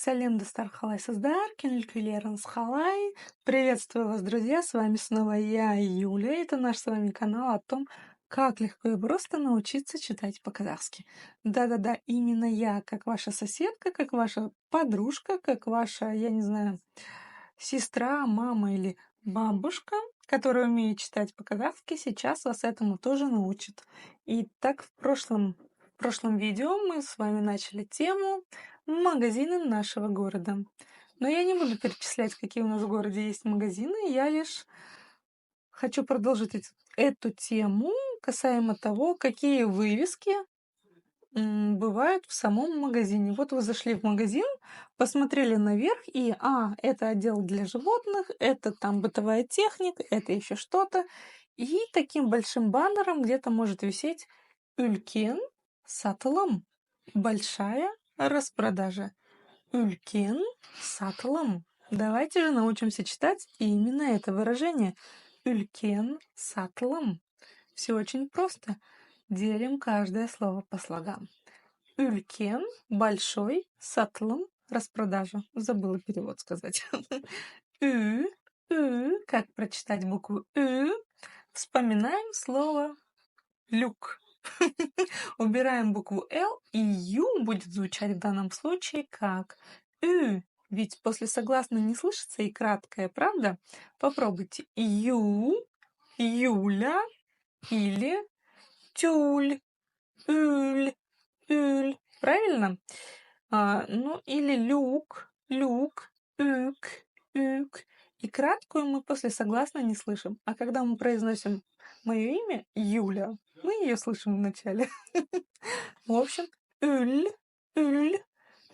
Салем Дастар Халай Саздар, Кенельквилеренс Халай. Приветствую вас, друзья! С вами снова я, Юля. Это наш с вами канал о том, как легко и просто научиться читать по-казахски. Да-да-да, именно я, как ваша соседка, как ваша подружка, как ваша, я не знаю, сестра, мама или бабушка, которая умеет читать по-казахски, сейчас вас этому тоже научит. И так в прошлом видео мы с вами начали тему магазины нашего города. Но я не буду перечислять, какие у нас в городе есть магазины, я лишь хочу продолжить эту тему касаемо того, какие вывески бывают в самом магазине. Вот вы зашли в магазин, посмотрели наверх и, это отдел для животных, это там бытовая техника, это еще что-то. И таким большим баннером где-то может висеть «Ülken satılım». Большая распродажа. «Ülken satılım». Давайте же научимся читать именно это выражение. «Ülken satılım». Все очень просто. Делим каждое слово по слогам. «Ülken» – большой, «satılım» – распродажа. Забыла перевод сказать. Как прочитать букву «ü»? Вспоминаем слово «люк». Убираем букву «л», и «ю» будет звучать в данном случае как «ü». Ведь после согласной не слышится и краткое, правда? Попробуйте «ю», «юля» или «тюль», «ülь», «ülь». Правильно? Ну, или «люк», «люк», «ük», «ük». И краткую мы после согласной не слышим. А когда мы произносим мое имя Юля, мы ее слышим вначале. В общем, «ülь», «ülь».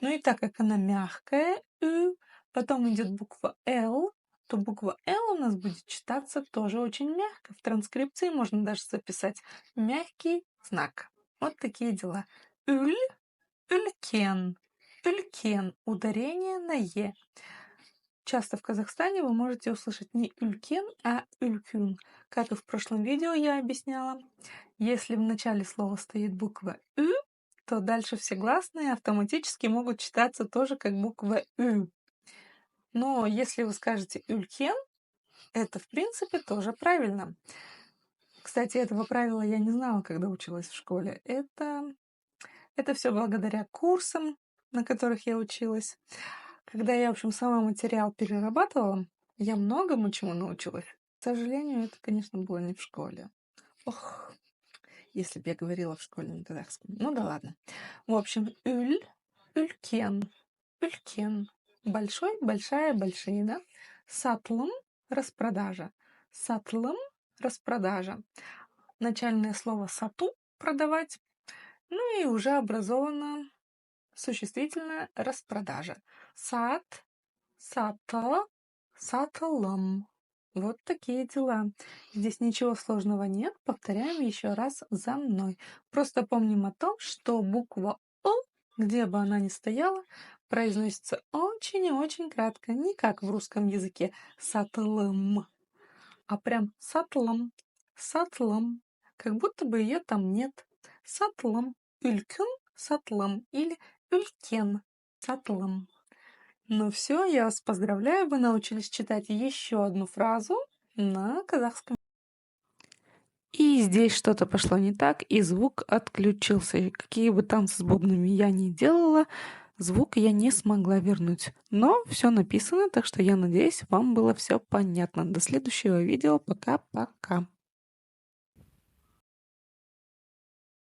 Ну и так как она мягкая, «ü», потом идет буква «л», то буква «л» у нас будет читаться тоже очень мягко. В транскрипции можно даже записать мягкий знак. Вот такие дела. «Ülь», «ülken», «ülken», ударение на «е». Часто в Казахстане вы можете услышать не «ülken», а «ülkün». Как и в прошлом видео я объясняла, если в начале слова стоит буква «ü», то дальше все гласные автоматически могут читаться тоже как буква «ü». Но если вы скажете «ülken», это в принципе тоже правильно. Кстати, этого правила я не знала, когда училась в школе. Это все благодаря курсам, на которых я училась. Когда я, в общем, сама материал перерабатывала, я многому чему научилась. К сожалению, это, конечно, было не в школе. Ох, если бы я говорила в школе на казахском. Ну да ладно. В общем, «ülь», «ülken», «ülken». Большой, большая, большие, да? «Satılım» – распродажа. «Satılım» – распродажа. Начальное слово «сату» – продавать. Ну и уже образовано существительное распродажа. Сат, сата, саталам. Вот такие дела. Здесь ничего сложного нет. Повторяем еще раз за мной. Просто помним о том, что буква «о», где бы она ни стояла, произносится очень и очень кратко. Не как в русском языке саталам, а прям сатлам, сатлам. Как будто бы ее там нет. Сатлам, «ülkün», сатлам или «ülken», сатлам. Ну все, я вас поздравляю, вы научились читать еще одну фразу на казахском. И здесь что-то пошло не так, и звук отключился. И какие бы танцы с бубнами я ни делала, звук я не смогла вернуть. Но все написано, так что я надеюсь, вам было все понятно. До следующего видео. Пока-пока.